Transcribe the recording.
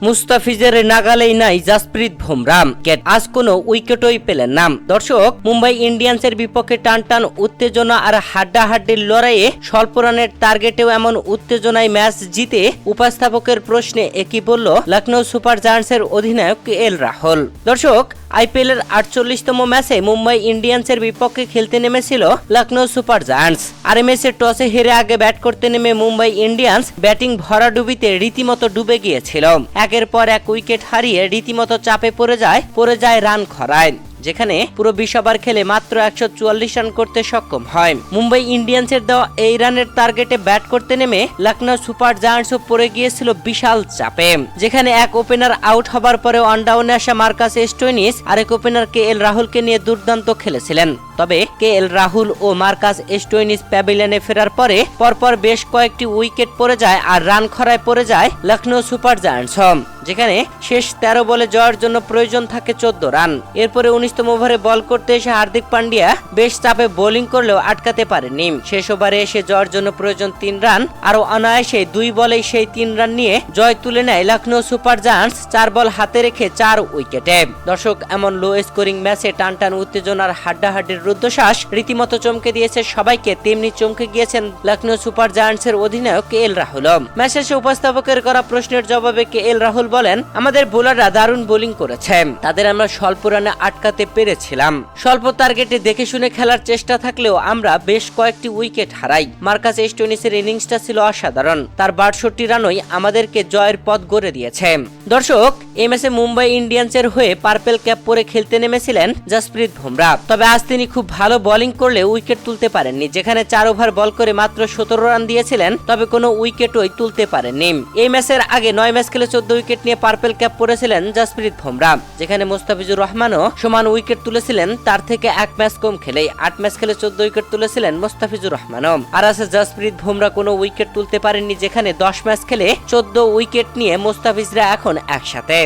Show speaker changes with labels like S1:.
S1: মুস্তাফিজের নাগালেই নাই জাসপ্রীত বুমরা, আজ কোনো উইকেটই পেলেন না। দর্শক, মুম্বাই ইন্ডিয়ান্সের বিপক্ষে টানটান উত্তেজনা আর হাড্ডাহাড্ডির লড়াইয়ে স্বল্প রানের টার্গেটেও এমন উত্তেজনায় ম্যাচ জিতে উপস্থাপকের প্রশ্নে একই বলল লখনৌ সুপার জায়ান্টসের অধিনায়ক KL রাহুল। দর্শক, IPL এর 48তম ম্যাচে মুম্বাই ইন্ডিয়ান্সের বিপক্ষে খেলতে নেমেছিল লখনৌ সুপার জায়ান্টস। আর ম্যাচে টসে হেরে আগে ব্যাট করতে নেমে মুম্বাই ইন্ডিয়ান্স ব্যাটিং ভরাডুবিতে রীতিমতো ডুবে গিয়েছিল। একের পর এক উইকেট হারিয়ে রীতিমতো চাপে পড়ে যায় রান খরায়, যেখানে পুরো 20 ওভার খেলে মাত্র 144 রান করতে সক্ষম হয়। মুম্বাই ইন্ডিয়ান্সের দেওয়া এই রানের টার্গেটে ব্যাট করতে নেমে লখনৌ সুপার জায়ান্টসও পড়ে গিয়েছিল বিশাল চাপে, যেখানে এক ওপেনার আউট হবার পরে ওয়ান ডাউনে আসা মার্কাস স্টোইনিস আরেক ওপেনার KL রাহুলকে নিয়ে দুর্দান্ত খেলেছিলেন। তবে KL রাহুল ও মার্কাস স্টোইনিস প্যাভিলিয়নে ফেরার পরে পরপর বেশ কয়েকটি উইকেট পড়ে যায় আর রান খরায় পড়ে যায় লখনৌ সুপার জায়ান্টস, যেখানে শেষ 13 বলে জয়ের জন্য প্রয়োজন থাকে 14 রান। এরপরে 19তম ওভারে বল করতে এসে হার্দিক পান্ডিয়া বেশ চাপে বোলিং করলেও আটকাতে পারেননি। শেষ ওভারে এসে জয়ের জন্য প্রয়োজন 3 রান, আরও অনায়াসে 2 বলেই সেই 3 রান নিয়ে জয় তুলে নেয় লখনৌ সুপার জায়ান্টস 4 বল হাতে রেখে 4 উইকেটে। দর্শক, এমন লো স্কোরিং ম্যাচে টানটান উত্তেজনার হাড্ডাহাড্ডির রুদ্ধশ্বাস রীতিমতো চমকে দিয়েছে সবাইকে, তেমনি চমকে গিয়েছেন লখনৌ সুপার জায়ান্টসের অধিনায়ক KL রাহুল। ম্যাচ শেষে উপস্থাপকের করা প্রশ্নের জবাবে KL রাহুল বলেন, আমাদের বোলাররা দারুণ বোলিং করেছে, তাদের আমরা স্বল্প রানে আটকাতে পেরেছিলাম। স্বল্প টার্গেটে দেখে শুনে খেলার চেষ্টা থাকলেও আমরা বেশ কয়েকটি উইকেট হারাই। মার্কাস স্টোইনিসের ইনিংসটা ছিল অসাধারণ, তার 62 রানই আমাদেরকে জয়ের পথ গড়ে দিয়েছে। দর্শক, এই ম্যাচে মুম্বাই ইন্ডিয়ান্সের হয়ে পার্পেল ক্যাপ পরে খেলতে নেমেছিলেন জাসপ্রীত বুমরা। তবে আজ তিনি খুব ভালো বোলিং করলে উইকেট তুলতে পারেননি, যেখানে 4 ওভার বল করে মাত্র 17 রান দিয়েছিলেন, তবে কোনো উইকেটই তুলতে পারেননি। এই ম্যাচের আগে 9 ম্যাচ খেলে 14 উইকেট নিয়ে পার্পেল ক্যাপ পরেছিলেন জাসপ্রীত বুমরা, যেখানে মুস্তাফিজুর রহমানও সমান উইকেট তুলেছিলেন, তার থেকে 1 ম্যাচ কম খেলেই 8 ম্যাচ খেলে 14 উইকেট তুলেছিলেন মুস্তাফিজুর রহমানও। আর আছে জাসপ্রীত বুমরা কোনো উইকেট তুলতে পারেননি, যেখানে 10 ম্যাচ খেলে 14 উইকেট নিয়ে মুস্তাফিজরা এখন একসাথে।